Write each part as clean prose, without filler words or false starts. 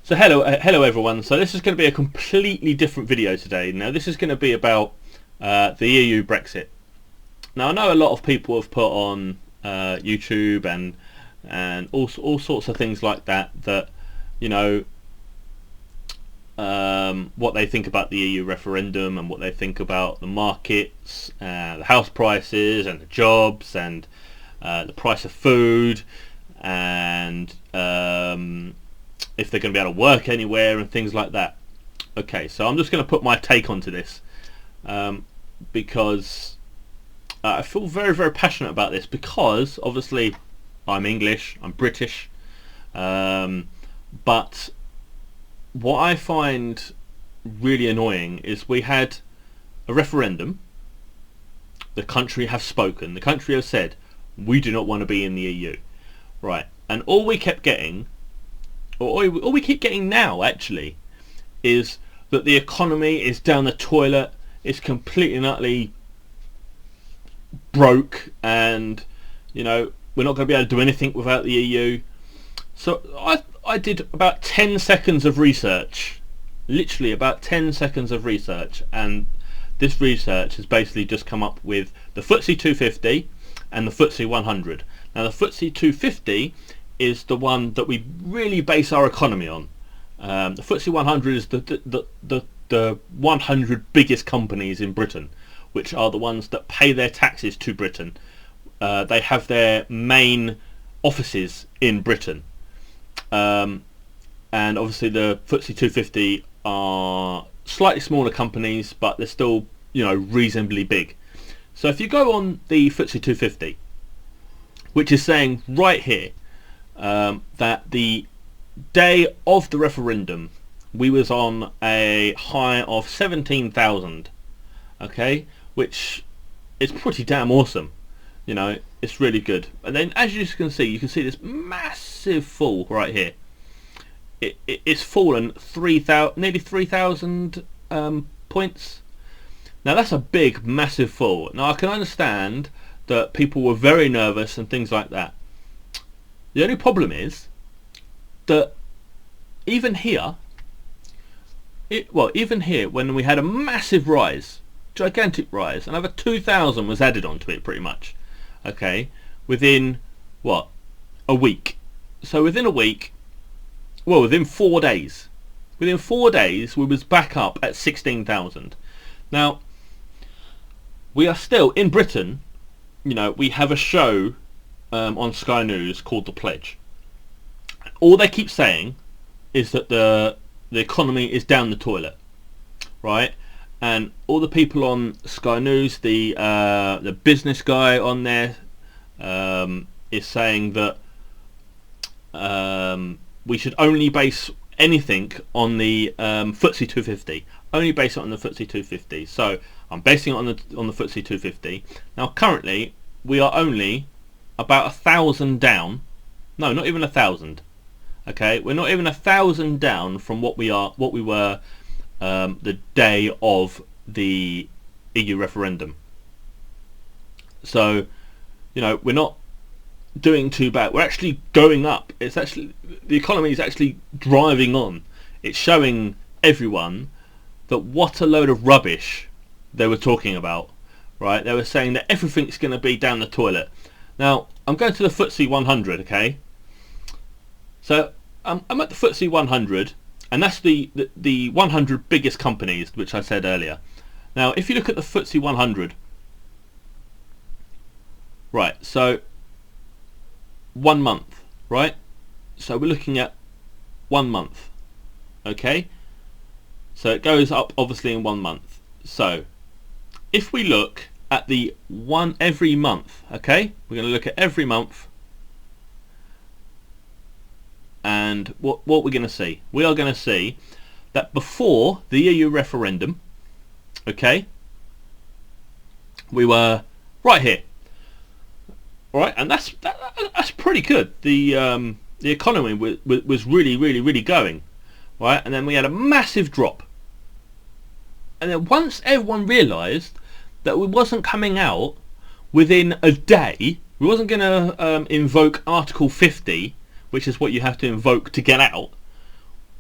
So hello everyone. So this is going to be a completely different video today. Now this is going to be about the EU Brexit. Now I know a lot of people have put on YouTube and all sorts of things like that you know, what they think about the EU referendum and what they think about the markets, the house prices and the jobs and the price of food and if they're going to be able to work anywhere and things like that. Okay, so I'm just going to put my take onto this because I feel very passionate about this, because obviously I'm English, I'm British, but what I find really annoying is we had a referendum, the country have spoken, the country have said we do not want to be in the EU, right, and all we kept getting, or all we keep getting now actually, is that the economy is down the toilet, it's completely and utterly broke, and you know, we're not going to be able to do anything without the EU. So I did about 10 seconds of research, literally about 10 seconds of research, and this research has basically just come up with the FTSE 250 and the FTSE 100. Now the FTSE 250 is the one that we really base our economy on. The FTSE 100 is the 100 biggest companies in Britain, which are the ones that pay their taxes to Britain. They have their main offices in Britain, and obviously the FTSE 250 are slightly smaller companies, but they're still, you know, reasonably big. So if you go on the FTSE 250, which is saying right here that the day of the referendum we was on a high of 17,000, okay, which is pretty damn awesome, you know, it's really good. And then as you can see this massive fall right here. It's fallen nearly 3,000 points. Now that's a big massive fall. Now I can understand that people were very nervous and things like that. The only problem is that even here, when we had a massive rise, gigantic rise, another 2,000 was added onto it pretty much, okay, within what, a week. So within a week, well, within 4 days we was back up at 16,000. Now we are still in Britain, you know, we have a show on Sky News called The Pledge. All they keep saying is that the economy is down the toilet, right? And all the people on Sky News, the business guy on there is saying that we should only base anything on the FTSE 250. Only base it on the FTSE 250. So I'm basing it on the FTSE 250. Now currently we are only about 1,000 down. No, not even 1,000. Okay, we're not even 1,000 down from what we were the day of the EU referendum. So, you know, we're not doing too bad. We're actually going up. It's actually, the economy is actually driving on. It's showing everyone that what a load of rubbish they were talking about, right? They were saying that everything's going to be down the toilet. Now I'm going to the FTSE 100, okay? So I'm at the FTSE 100, and that's the 100 biggest companies, which I said earlier. Now if you look at the FTSE 100, right, so 1 month, right? So we're looking at 1 month, okay? So it goes up obviously in 1 month. So if we look at the every month, okay, we're going to look at every month, and what we're going to see, we are going to see that before the EU referendum, okay, we were right here, right, and that's pretty good. The economy was really going, right, and then we had a massive drop, and then once everyone realised that we wasn't coming out within a day. We wasn't going to invoke Article 50, which is what you have to invoke to get out.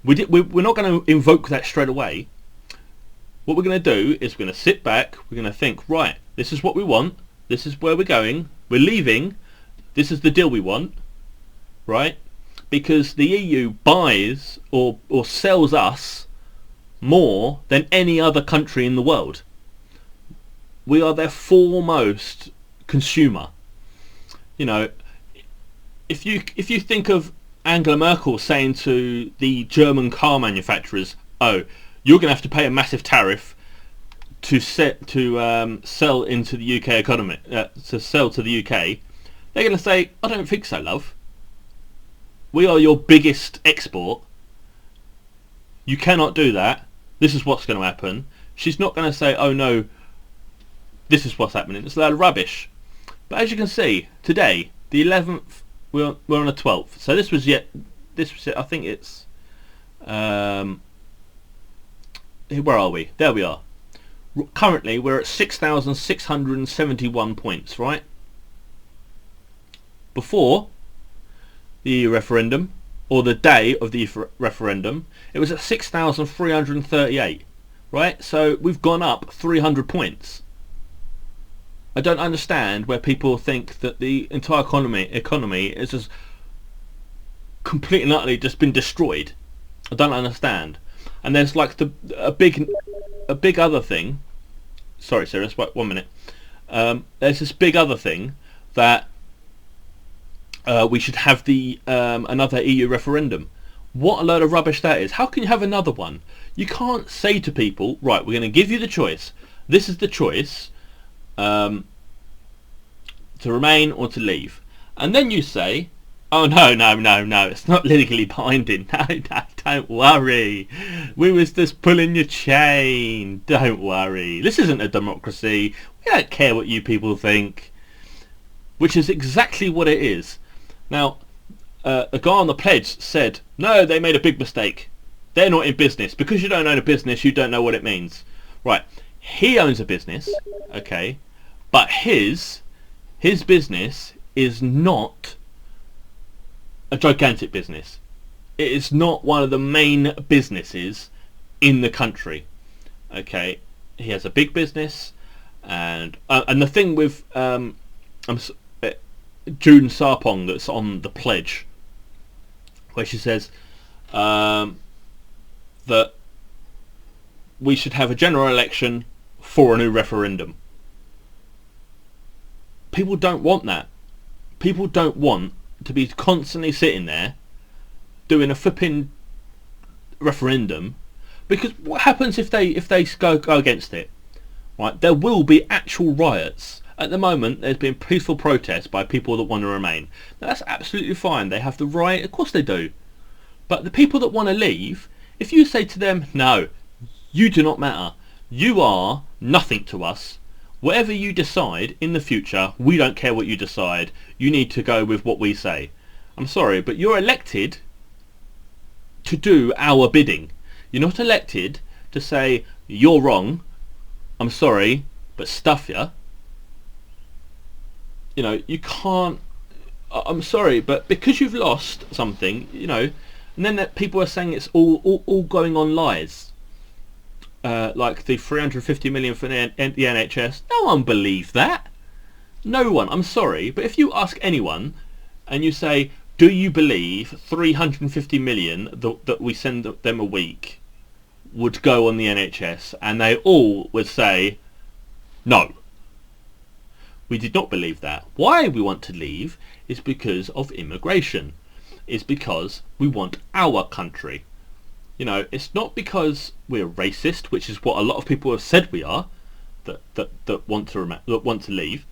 We're not going to invoke that straight away. What we're going to do is we're going to sit back, we're going to think, right, this is what we want, this is where we're going, we're leaving, this is the deal we want, right? Because the EU buys or sells us more than any other country in the world. We are their foremost consumer. You know, if you think of Angela Merkel saying to the German car manufacturers, "Oh, you're going to have to pay a massive tariff to sell into the UK economy, to sell to the UK," they're going to say, "I don't think so, love. We are your biggest export. You cannot do that. This is what's going to happen." She's not going to say, "Oh no, this is what's happening." It's a load of rubbish. But as you can see, today, the 11th, we're on the 12th. So this was it. I think it's where are we? There we are. Currently, we're at 6,671 points, right? Before the EU referendum, or the day of the referendum, it was at 6,338, right? So we've gone up 300 points. I don't understand where people think that the entire economy is just completely and utterly just been destroyed. I don't understand. And there's like a big other thing. Sorry, Sarah, just 1 minute. There's this big other thing that we should have the another EU referendum. What a load of rubbish that is. How can you have another one? You can't say to people, right, we're going to give you the choice. This is the choice. To remain or to leave, and then you say, "Oh no, it's not legally binding. No, don't worry. We was just pulling your chain. Don't worry. This isn't a democracy. We don't care what you people think." Which is exactly what it is. Now, a guy on the pledge said, "No, they made a big mistake. They're not in business. Because you don't own a business, you don't know what it means." Right? He owns a business, okay, but his business is not a gigantic business. It is not one of the main businesses in the country. Okay, he has a big business, and the thing with June Sarpong that's on the pledge, where she says that we should have a general election for a new referendum. People don't want that. People don't want to be constantly sitting there doing a flipping referendum, because what happens if they go against it? Right, there will be actual riots. At the moment, there's been peaceful protests by people that want to remain. Now, that's absolutely fine. They have the right, of course they do. But the people that want to leave, if you say to them, "No, you do not matter. You are nothing to us. Whatever you decide in the future, we don't care what you decide. You need to go with what we say." I'm sorry, but you're elected to do our bidding. You're not elected to say, "You're wrong. I'm sorry, but stuff ya." You know, you can't. I'm sorry, but because you've lost something, you know, and then that people are saying it's all going on lies. Like the 350 million for the NHS. No one believed that. No one. I'm sorry, but if you ask anyone and you say, "Do you believe 350 million that we send them a week would go on the NHS?" and they all would say, "No. We did not believe that." Why we want to leave is because of immigration. It's because we want our country. You know, it's not because we're racist, which is what a lot of people have said we are, that want to leave.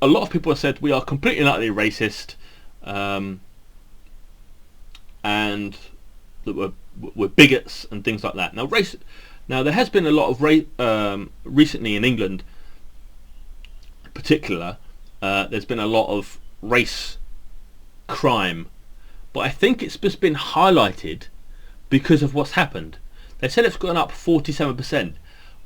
A lot of people have said we are completely and utterly racist, and that we're bigots and things like that. Now, there has been a lot of recently in England, in particular. There's been a lot of race crime, but I think it's just been highlighted because of what's happened. They said it's gone up 47%,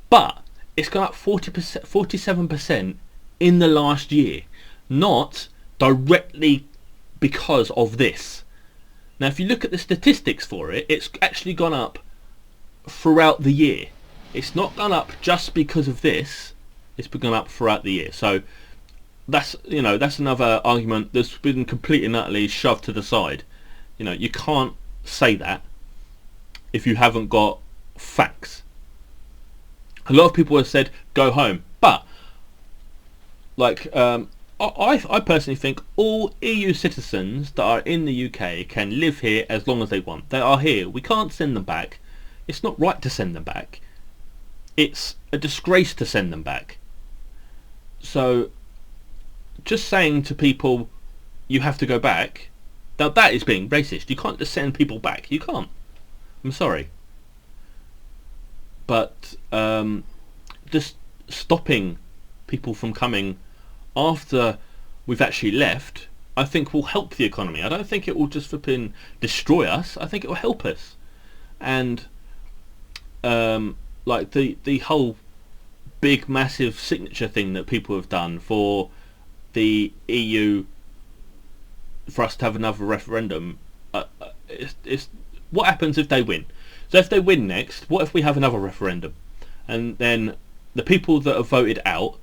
but it's gone up 47% in the last year, not directly because of this. Now, if you look at the statistics for it, it's actually gone up throughout the year. It's not gone up just because of this. It's gone up throughout the year. So that's another argument that's been completely and utterly shoved to the side. You can't say that if you haven't got facts. A lot of people have said go home, but I personally think all EU citizens that are in the UK can live here as long as they want. They are here. We can't send them back. It's not right to send them back. It's a disgrace to send them back. So just saying to people you have to go back, now that is being racist. You can't just send people back. You can't. I'm sorry. But just stopping people from coming after we've actually left, I think will help the economy. I don't think it will just flipping destroy us. I think it will help us. And the whole big massive signature thing that people have done for the EU, for us to have another referendum, it's what happens if they win. So if they win next, what if we have another referendum, and then the people that have voted out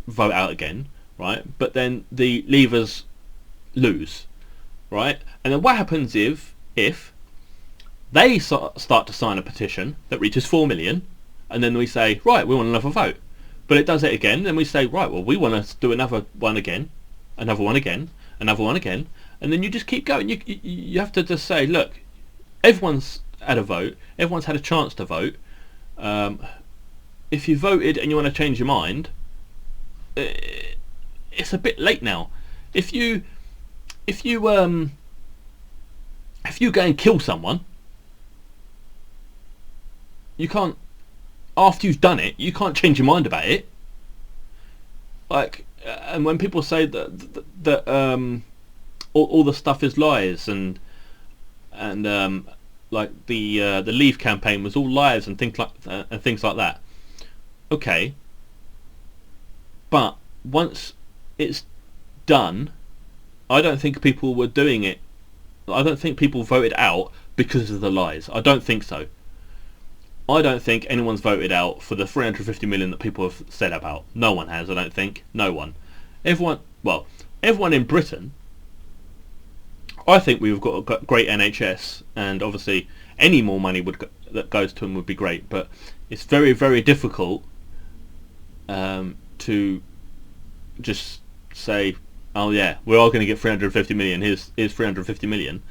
vote out again, right? But then the Leavers lose, right? And then what happens if they start to sign a petition that reaches 4 million, and then we say, right, we want another vote, but it does it again, then we say, right, well, we want to do another one again, another one again, another one again, and then you just keep going. You have to just say, look, everyone's had a vote, everyone's had a chance to vote. If you voted and you want to change your mind, it's a bit late now. If you go and kill someone, you can't, after you've done it, you can't change your mind about it. And when people say that all the stuff is lies, and the Leave campaign was all lies and things like that. Okay, but once it's done, I don't think people were doing it. I don't think people voted out because of the lies. I don't think so. I don't think anyone's voted out for the 350 million that people have said about. No one has, I don't think. No one. Everyone in Britain, I think we've got a great NHS, and obviously any more money that goes to them would be great, but it's very, very difficult to just say, oh yeah, we are going to get 350 million, here's 350 million.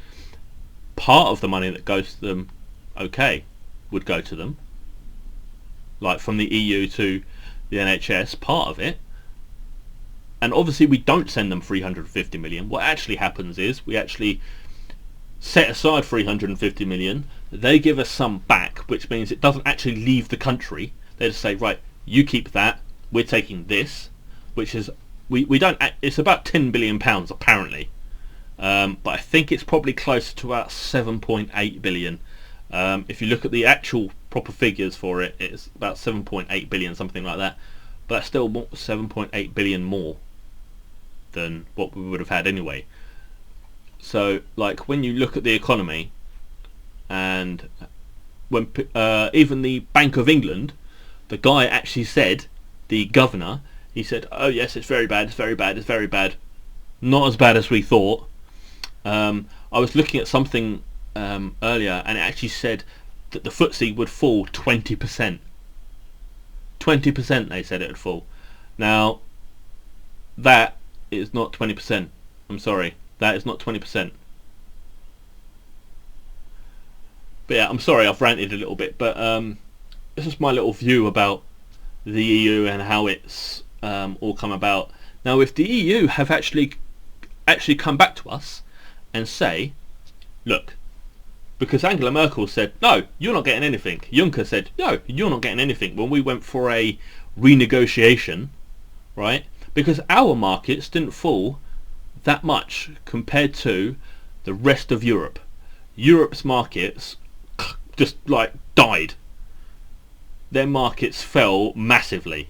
Part of the money that goes to them, okay, would go to them, like from the EU to the NHS, part of it. And obviously we don't send them 350 million. What actually happens is we actually set aside 350 million, they give us some back, which means it doesn't actually leave the country. They just say, right, you keep that, we're taking this, which is, we don't, it's about 10 billion pounds apparently, but I think it's probably closer to about 7.8 billion. If you look at the actual proper figures for it, it's about 7.8 billion, something like that, but that's still 7.8 billion more than what we would have had anyway. So when you look at the economy, and when even the Bank of England, the guy actually said, the governor, he said, oh yes, it's very bad, it's very bad, it's very bad. Not as bad as we thought. I was looking at something earlier, and it actually said that the FTSE would fall 20%. 20% they said it would fall. Now, that is not 20%. I'm sorry, that is not 20%. But yeah, I'm sorry I've ranted a little bit, but this is my little view about the EU and how it's all come about. Now, if the EU have actually come back to us and say, look, because Angela Merkel said, no, you're not getting anything. Juncker said, no, you're not getting anything, when we went for a renegotiation, right? Because our markets didn't fall that much compared to the rest of Europe. Europe's markets just died. Their markets fell massively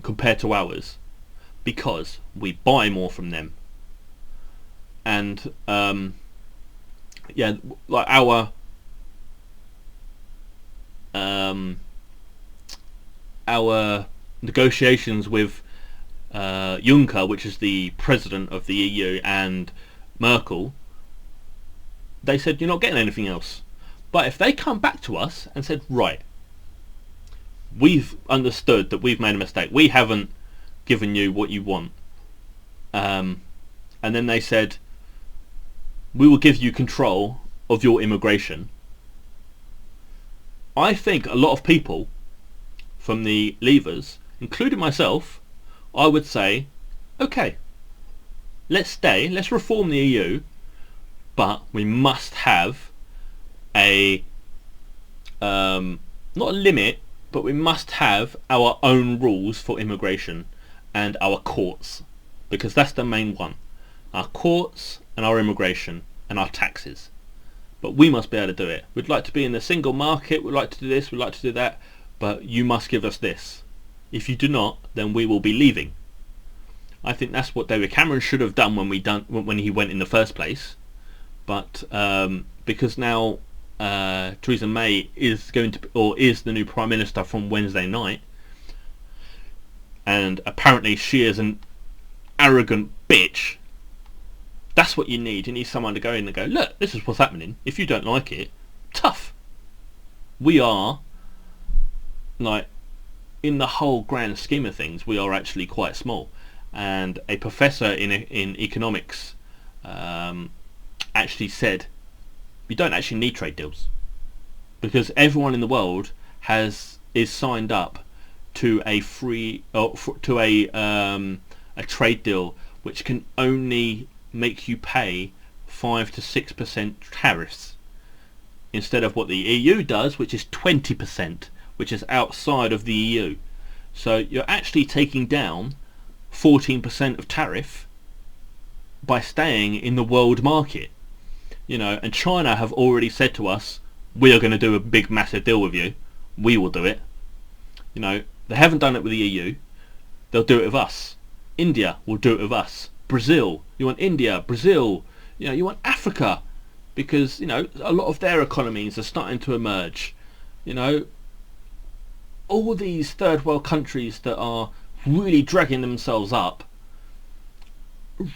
compared to ours, because we buy more from them. And yeah, like our negotiations with Juncker, which is the president of the EU, and Merkel, they said you're not getting anything else. But if they come back to us and said, right, we've understood that we've made a mistake, we haven't given you what you want, and then they said, we will give you control of your immigration, I think a lot of people from the leavers, including myself, I would say, okay, let's stay, let's reform the EU, but we must have a not a limit, but we must have our own rules for immigration and our courts, because that's the main one. Our courts and our immigration and our taxes. But we must be able to do it. We'd like to be in the single market, we'd like to do this, we'd like to do that, but you must give us this. If you do not, then we will be leaving. I think that's what David Cameron should have done when he went in the first place. But because now Theresa May is is the new Prime Minister from Wednesday night, and apparently she is an arrogant bitch, that's what you need. You need someone to go in and go, look, this is what's happening. If you don't like it, tough. We are, like, in the whole grand scheme of things, we are actually quite small. And a professor in economics actually said, you don't actually need trade deals, because everyone in the world is signed up to a a trade deal which can only make you pay 5 to 6% tariffs, instead of what the EU does, which is 20%, which is outside of the EU. So you're actually taking down 14% of tariff by staying in the world market. You know, and China have already said to us, we are going to do a big massive deal with you, we will do it. You know, they haven't done it with the EU, they'll do it with us. India will do it with us. Brazil, you want India, Brazil, you know, you want Africa, because, you know, a lot of their economies are starting to emerge. You know, all these third world countries that are really dragging themselves up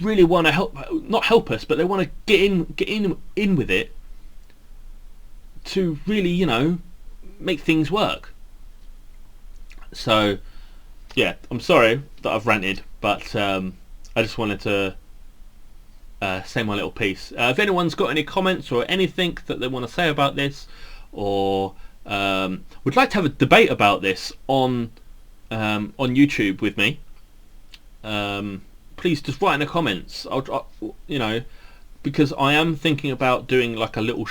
really want to help, not help us, but they want to get in with it to really, you know, make things work. So yeah, I'm sorry that I've ranted, but I just wanted to say my little piece. If anyone's got any comments or anything that they want to say about this, or would like to have a debate about this on YouTube with me, please just write in the comments. You know, because I am thinking about doing like a little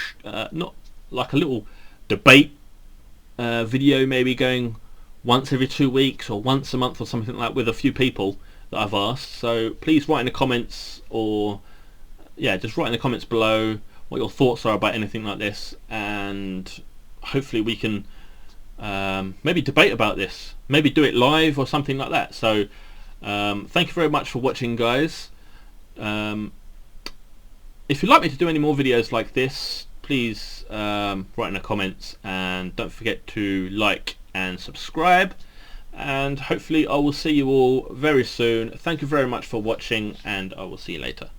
not like a little debate video, maybe going once every 2 weeks or once a month or something like that, with a few people that I've asked. So please write in the comments, or yeah, just write in the comments below what your thoughts are about anything like this, and hopefully we can maybe debate about this, maybe do it live or something like that. So thank you very much for watching, guys. If you'd like me to do any more videos like this, please write in the comments, and don't forget to like and subscribe, and hopefully I will see you all very soon. Thank you very much for watching, and I will see you later.